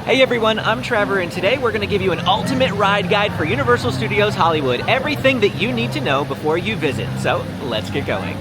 Hey everyone, I'm Trevor, and today we're going to give you an ultimate ride guide for Universal Studios Hollywood. Everything that you need to know before you visit. So, let's get going.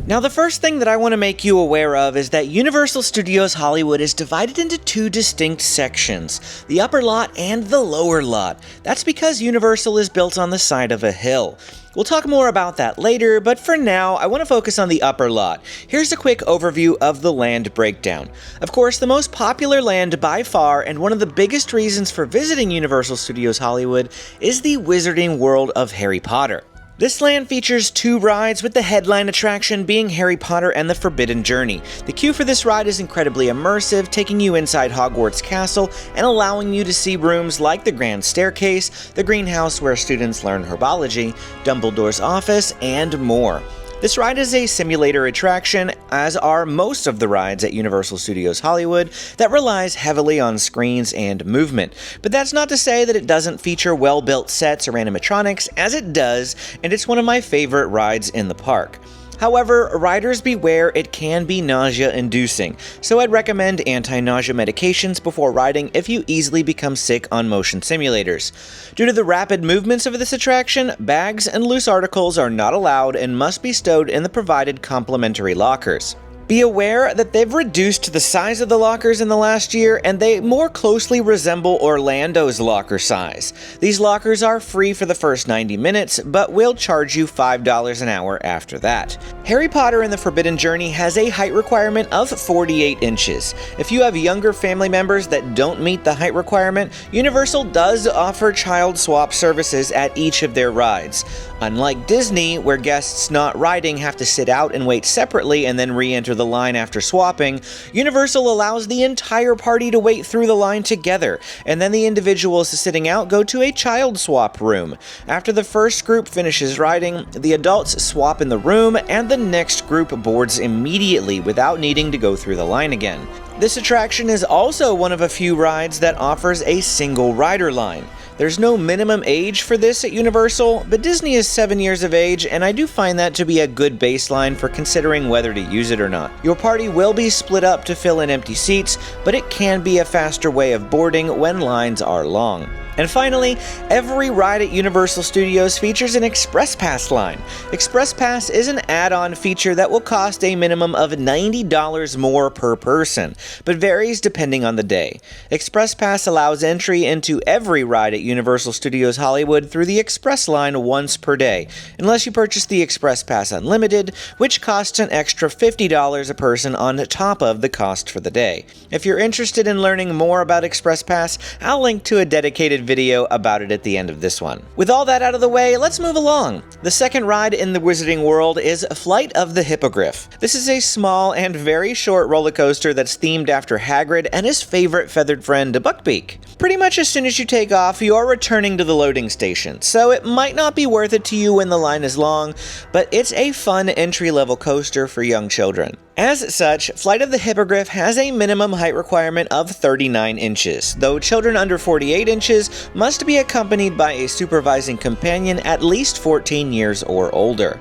Now, the first thing that I want to make you aware of is that Universal Studios Hollywood is divided into two distinct sections, the upper lot and the lower lot. That's because Universal is built on the side of a hill. We'll talk more about that later, but for now, I want to focus on the upper lot. Here's a quick overview of the land breakdown. Of course, the most popular land by far, and one of the biggest reasons for visiting Universal Studios Hollywood, is the Wizarding World of Harry Potter. This land features two rides, with the headline attraction being Harry Potter and the Forbidden Journey. The queue for this ride is incredibly immersive, taking you inside Hogwarts Castle and allowing you to see rooms like the Grand Staircase, the greenhouse where students learn herbology, Dumbledore's office, and more. This ride is a simulator attraction, as are most of the rides at Universal Studios Hollywood, that relies heavily on screens and movement. But that's not to say that it doesn't feature well-built sets or animatronics, as it does, and it's one of my favorite rides in the park. However, riders beware, it can be nausea-inducing, so I'd recommend anti-nausea medications before riding if you easily become sick on motion simulators. Due to the rapid movements of this attraction, bags and loose articles are not allowed and must be stowed in the provided complimentary lockers. Be aware that they've reduced the size of the lockers in the last year, and they more closely resemble Orlando's locker size. These lockers are free for the first 90 minutes, but will charge you $5 an hour after that. Harry Potter and the Forbidden Journey has a height requirement of 48 inches. If you have younger family members that don't meet the height requirement, Universal does offer child swap services at each of their rides. Unlike Disney, where guests not riding have to sit out and wait separately and then re-enter the line after swapping, Universal allows the entire party to wait through the line together, and then the individuals sitting out go to a child swap room. After the first group finishes riding, the adults swap in the room, and the next group boards immediately without needing to go through the line again. This attraction is also one of a few rides that offers a single rider line. There's no minimum age for this at Universal, but Disney is 7 years of age, and I do find that to be a good baseline for considering whether to use it or not. Your party will be split up to fill in empty seats, but it can be a faster way of boarding when lines are long. And finally, every ride at Universal Studios features an Express Pass line. Express Pass is an add-on feature that will cost a minimum of $90 more per person, but varies depending on the day. Express Pass allows entry into every ride at Universal Studios Hollywood through the Express line once per day, unless you purchase the Express Pass Unlimited, which costs an extra $50 a person on top of the cost for the day. If you're interested in learning more about Express Pass, I'll link to a dedicated video about it at the end of this one. With all that out of the way, let's move along. The second ride in the Wizarding World is Flight of the Hippogriff. This is a small and very short roller coaster that's themed after Hagrid and his favorite feathered friend, Buckbeak. Pretty much as soon as you take off, you are returning to the loading station, so it might not be worth it to you when the line is long, but it's a fun entry-level coaster for young children. As such, Flight of the Hippogriff has a minimum height requirement of 39 inches, though children under 48 inches must be accompanied by a supervising companion at least 14 years or older.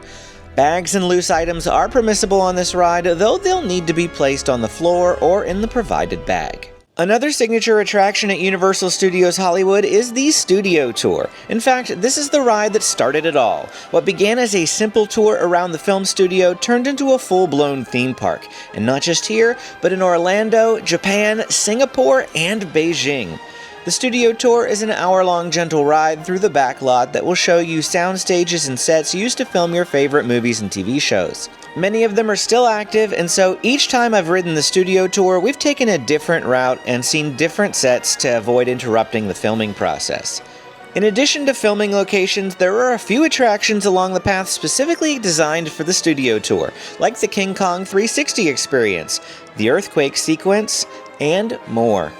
Bags and loose items are permissible on this ride, though they'll need to be placed on the floor or in the provided bag. Another signature attraction at Universal Studios Hollywood is the Studio Tour. In fact, this is the ride that started it all. What began as a simple tour around the film studio turned into a full-blown theme park. And not just here, but in Orlando, Japan, Singapore, and Beijing. The Studio Tour is an hour-long gentle ride through the back lot that will show you sound stages and sets used to film your favorite movies and TV shows. Many of them are still active, and so each time I've ridden the Studio Tour, we've taken a different route and seen different sets to avoid interrupting the filming process. In addition to filming locations, there are a few attractions along the path specifically designed for the Studio Tour, like the King Kong 360 experience, the Earthquake sequence, and more.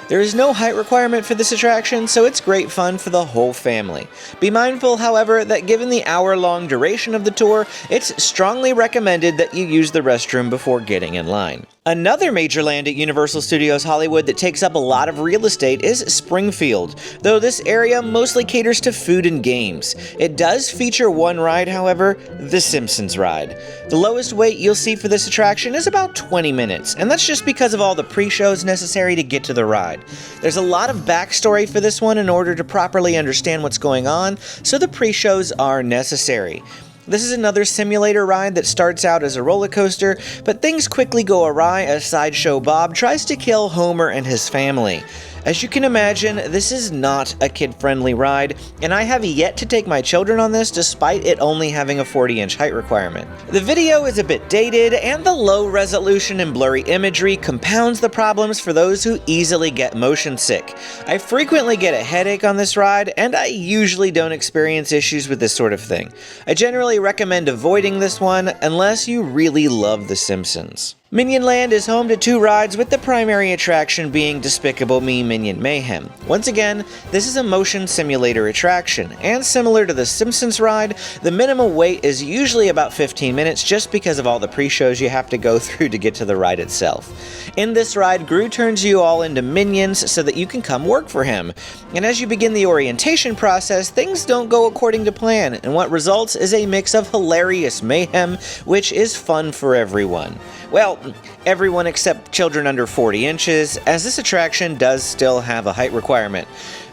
There is no height requirement for this attraction, so it's great fun for the whole family. Be mindful, however, that given the hour-long duration of the tour, it's strongly recommended that you use the restroom before getting in line. Another major land at Universal Studios Hollywood that takes up a lot of real estate is Springfield, though this area mostly caters to food and games. It does feature one ride, however, the Simpsons Ride. The lowest wait you'll see for this attraction is about 20 minutes, and that's just because of all the pre-shows necessary to get to the ride. ride. There's a lot of backstory for this one in order to properly understand what's going on, so the pre-shows are necessary. This is another simulator ride that starts out as a roller coaster, but things quickly go awry as Sideshow Bob tries to kill Homer and his family. As you can imagine, this is not a kid-friendly ride, and I have yet to take my children on this despite it only having a 40-inch height requirement. The video is a bit dated, and the low resolution and blurry imagery compounds the problems for those who easily get motion sick. I frequently get a headache on this ride, and I usually don't experience issues with this sort of thing. I generally recommend avoiding this one unless you really love The Simpsons. Minion Land is home to 2 rides, with the primary attraction being Despicable Me Minion Mayhem. Once again, this is a motion simulator attraction, and similar to the Simpsons Ride, the minimum wait is usually about 15 minutes just because of all the pre-shows you have to go through to get to the ride itself. In this ride, Gru turns you all into minions so that you can come work for him. And as you begin the orientation process, things don't go according to plan, and what results is a mix of hilarious mayhem, which is fun for everyone. Well, everyone except children under 40 inches, as this attraction does still have a height requirement.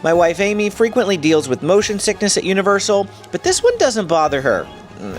My wife Amy frequently deals with motion sickness at Universal, but this one doesn't bother her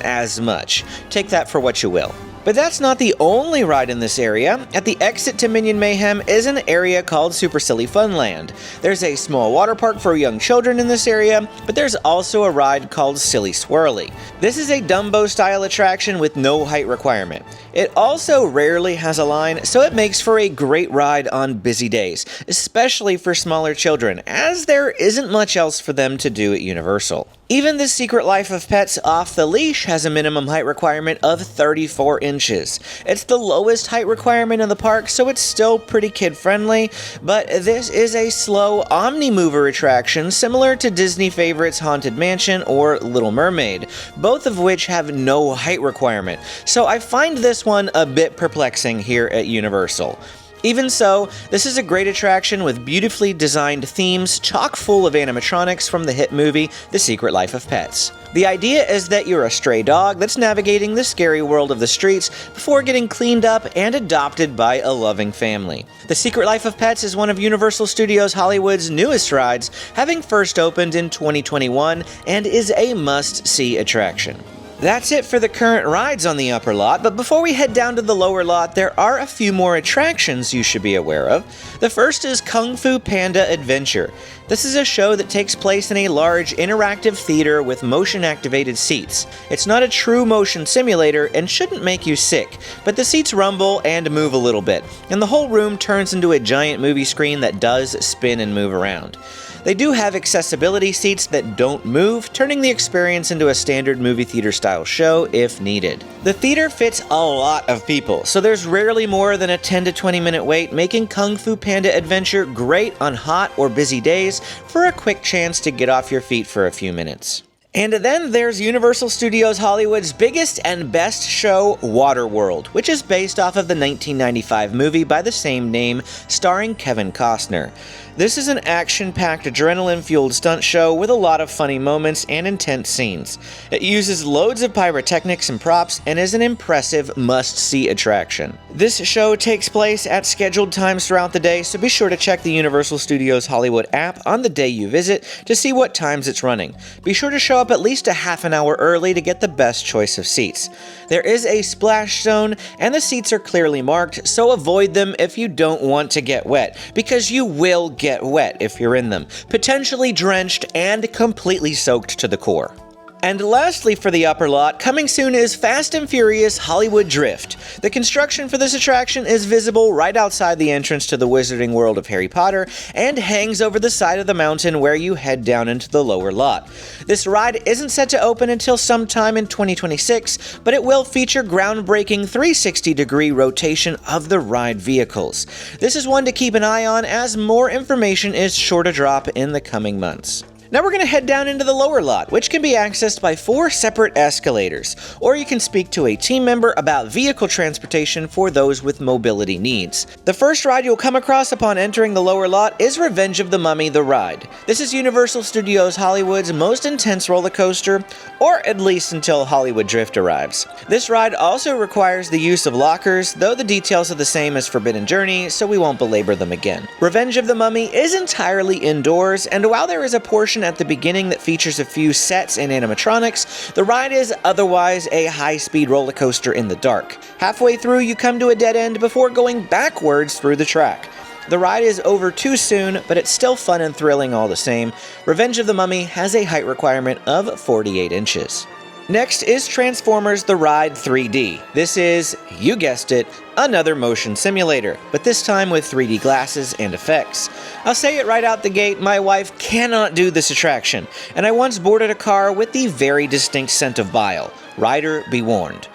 as much. Take that for what you will. But that's not the only ride in this area. At the exit to Minion Mayhem is an area called Super Silly Funland. There's a small water park for young children in this area, but there's also a ride called Silly Swirly. This is a Dumbo-style attraction with no height requirement. It also rarely has a line, so it makes for a great ride on busy days, especially for smaller children, as there isn't much else for them to do at Universal. Even the Secret Life of Pets Off the Leash has a minimum height requirement of 34 inches. It's the lowest height requirement in the park, so it's still pretty kid-friendly, but this is a slow omni-mover attraction similar to Disney favorites Haunted Mansion or Little Mermaid, both of which have no height requirement, so I find this one a bit perplexing here at Universal. Even so, this is a great attraction with beautifully designed themes chock full of animatronics from the hit movie The Secret Life of Pets. The idea is that you're a stray dog that's navigating the scary world of the streets before getting cleaned up and adopted by a loving family. The Secret Life of Pets is one of Universal Studios Hollywood's newest rides, having first opened in 2021, and is a must-see attraction. That's it for the current rides on the upper lot, but before we head down to the lower lot, there are a few more attractions you should be aware of. The first is Kung Fu Panda Adventure. This is a show that takes place in a large interactive theater with motion-activated seats. It's not a true motion simulator and shouldn't make you sick, but the seats rumble and move a little bit, and the whole room turns into a giant movie screen that does spin and move around. They do have accessibility seats that don't move, turning the experience into a standard movie theater style show if needed. The theater fits a lot of people, so there's rarely more than a 10 to 20 minute wait, making Kung Fu Panda Adventure great on hot or busy days for a quick chance to get off your feet for a few minutes. And then there's Universal Studios Hollywood's biggest and best show, Waterworld, which is based off of the 1995 movie by the same name, starring Kevin Costner. This is an action-packed, adrenaline-fueled stunt show with a lot of funny moments and intense scenes. It uses loads of pyrotechnics and props and is an impressive must-see attraction. This show takes place at scheduled times throughout the day, so be sure to check the Universal Studios Hollywood app on the day you visit to see what times it's running. Be sure to show up at least a half an hour early to get the best choice of seats. There is a splash zone, and the seats are clearly marked, so avoid them if you don't want to get wet, because you will get wet if you're in them, potentially drenched and completely soaked to the core. And lastly for the upper lot, coming soon is Fast and Furious Hollywood Drift. The construction for this attraction is visible right outside the entrance to the Wizarding World of Harry Potter and hangs over the side of the mountain where you head down into the lower lot. This ride isn't set to open until sometime in 2026, but it will feature groundbreaking 360-degree rotation of the ride vehicles. This is one to keep an eye on as more information is sure to drop in the coming months. Now we're going to head down into the lower lot, which can be accessed by 4 separate escalators, or you can speak to a team member about vehicle transportation for those with mobility needs. The first ride you'll come across upon entering the lower lot is Revenge of the Mummy: The Ride. This is Universal Studios Hollywood's most intense roller coaster, or at least until Hollywood Drift arrives. This ride also requires the use of lockers, though the details are the same as Forbidden Journey, so we won't belabor them again. Revenge of the Mummy is entirely indoors, and while there is a portion at the beginning that features a few sets and animatronics, the ride is otherwise a high-speed roller coaster in the dark. Halfway through, you come to a dead end before going backwards through the track. The ride is over too soon, but it's still fun and thrilling all the same. Revenge of the Mummy has a height requirement of 48 inches. Next is Transformers: The Ride 3D. This is, you guessed it, another motion simulator, but this time with 3D glasses and effects. I'll say it right out the gate, my wife cannot do this attraction, and I once boarded a car with the very distinct scent of bile. Rider, be warned.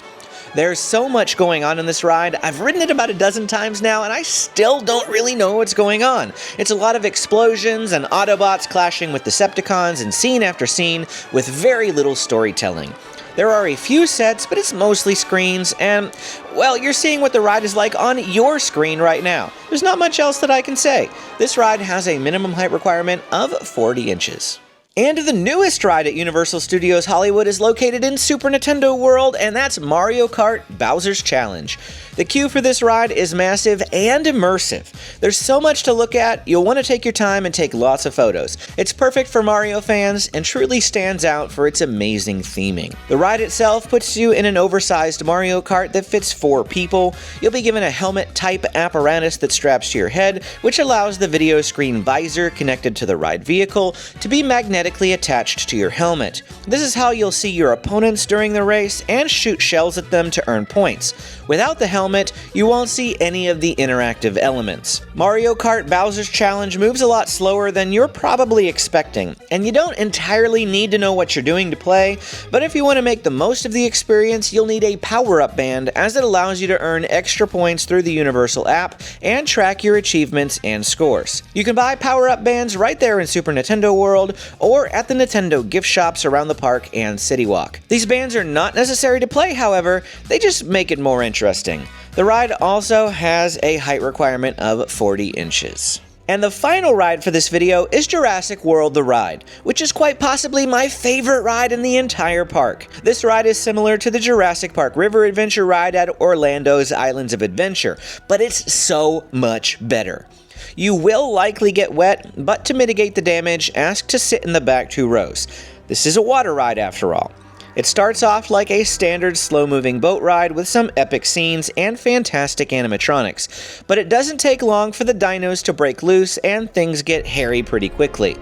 There's so much going on in this ride. I've ridden it about a dozen times now, and I still don't really know what's going on. It's a lot of explosions and Autobots clashing with Decepticons and scene after scene with very little storytelling. There are a few sets, but it's mostly screens, and, well, you're seeing what the ride is like on your screen right now. There's not much else that I can say. This ride has a minimum height requirement of 40 inches. And the newest ride at Universal Studios Hollywood is located in Super Nintendo World, and that's Mario Kart Bowser's Challenge. The queue for this ride is massive and immersive. There's so much to look at, you'll want to take your time and take lots of photos. It's perfect for Mario fans and truly stands out for its amazing theming. The ride itself puts you in an oversized Mario Kart that fits 4 people. You'll be given a helmet-type apparatus that straps to your head, which allows the video screen visor connected to the ride vehicle to be magnetically attached to your helmet. This is how you'll see your opponents during the race and shoot shells at them to earn points. Without the helmet, you won't see any of the interactive elements. Mario Kart Bowser's Challenge moves a lot slower than you're probably expecting, and you don't entirely need to know what you're doing to play, but if you want to make the most of the experience, you'll need a power-up band, as it allows you to earn extra points through the Universal app and track your achievements and scores. You can buy power-up bands right there in Super Nintendo World, or at the Nintendo gift shops around the park and City Walk. These bands are not necessary to play, however, they just make it more interesting. The ride also has a height requirement of 40 inches. And the final ride for this video is Jurassic World: The Ride, which is quite possibly my favorite ride in the entire park. This ride is similar to the Jurassic Park River Adventure ride at Orlando's Islands of Adventure, but it's so much better. You will likely get wet, but to mitigate the damage, ask to sit in the back 2 rows. This is a water ride after all. It starts off like a standard slow-moving boat ride with some epic scenes and fantastic animatronics, but it doesn't take long for the dinos to break loose and things get hairy pretty quickly.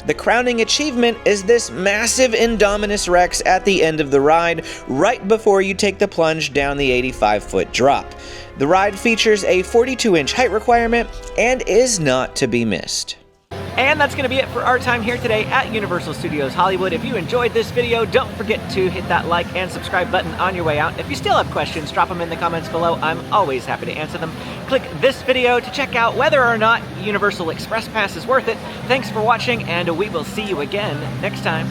The crowning achievement is this massive Indominus Rex at the end of the ride, right before you take the plunge down the 85-foot drop. The ride features a 42-inch height requirement and is not to be missed. And that's going to be it for our time here today at Universal Studios Hollywood. If you enjoyed this video, don't forget to hit that like and subscribe button on your way out. If you still have questions, drop them in the comments below. I'm always happy to answer them. Click this video to check out whether or not Universal Express Pass is worth it. Thanks for watching, and we will see you again next time.